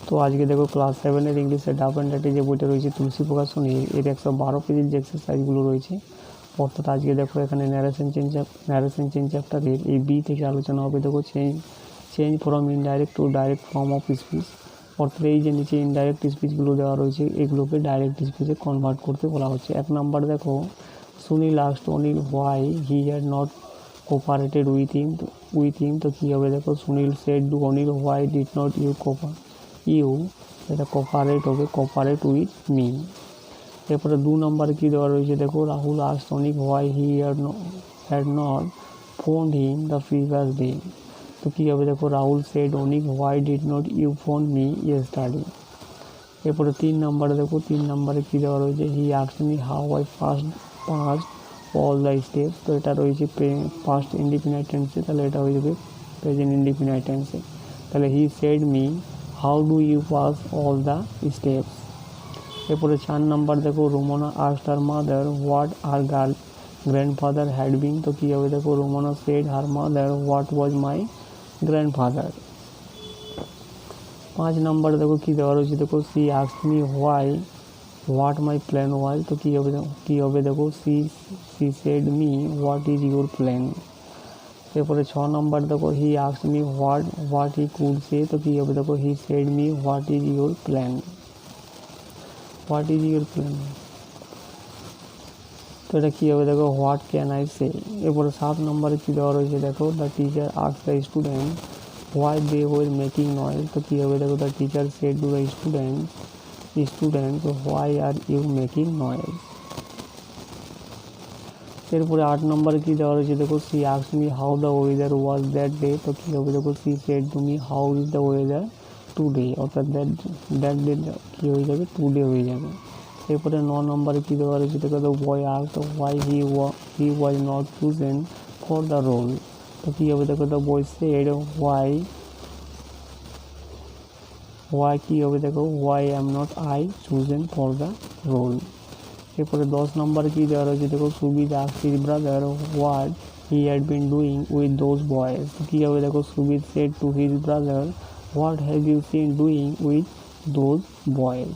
তো আজকে দেখো ক্লাস 7-এর ইংলিশের ডাব অ্যান্ড ডার্টি যে বইটা রয়েছে তুলসী প্রকাশনীর, এর 112 পেজের যে এক্সারসাইজগুলো রয়েছে, অর্থাৎ আজকে দেখো এখানে ন্যারেশন চেঞ্জ চ্যাপ্টারের এই বি থেকে আলোচনা হবে। দেখো change from indirect to direct form of speech, অর্থাৎ এই যে নিচে ইনডাইরেক্ট স্পিচগুলো দেওয়া রয়েছে এগুলোকে ডাইরেক্ট স্পিচে কনভার্ট করতে বলা হচ্ছে। 1 নাম্বার দেখো, Sunil asked Anil why he had not cooperated with him. তো কী হবে দেখো, Sunil said to Anil why did not এটা কোপারেট হবে, কোপারেট উইথ মি। এরপরে 2 নম্বরে কী দেওয়া রয়েছে দেখো, Rahul asked Anil why he had not phoned him the previous day. তো কী হবে দেখো, Rahul said Anik why did not you phone me yesterday. এরপরে 3 নম্বরে দেখো, 3 নম্বরে কী দেওয়া রয়েছে, he asked me how I past all the steps. তো এটা রয়েছে পাস্ট ইনডিফিনিট টেন্সে, তাহলে এটা হয়ে যাবে প্রেজেন্ট ইনডিফিনিট টেন্সে। তাহলে he said me how do you pass all the steps. এরপরে 4 নাম্বার দেখো, Romana asked her mother what are grandfather had been. তো কী হবে দেখো, Romana said her mother what was my grandfather. 5 number দেখো কী দেওয়া রয়েছে দেখো, she asked me what my plan was. তো কী হবে দেখো, she said me what is your plan. এরপরে 6 নাম্বার দেখো, he asked me what he could সে। তো কী হবে দেখো, হি said me what is your plan. তো এটা কী হবে দেখো, হোয়াট ক্যান আই সে। এরপরে 7 নম্বরে কী দেওয়া রয়েছে দেখো, the teacher asked the student why they were making noise. তো কী হবে দেখো, the teacher said to the student why are you making noise. এরপরে 8 নম্বরে কী দেওয়া রয়েছে দেখো, she asked me how the weather was that day. তো কী হবে দেখো, she said to me how is the weather today, অর্থাৎ দ্যাট ডে কী হয়ে যাবে, টুডে হয়ে যাবে। এরপরে 9 নম্বরে কী দেওয়া রয়েছে দেখো, the boy asked why he was not chosen for the role. তো কী হবে দেখো, দ্য বয় সেড হোয়াই কী হবে দেখো, why am not I chosen for the role. এরপরে 10 নম্বরে কী দেওয়া রয়েছে দেখো, Subid asked his brother what he had been doing with those boys. তো কী হবে দেখো, Subid said to his brother what have you seen doing with those boys.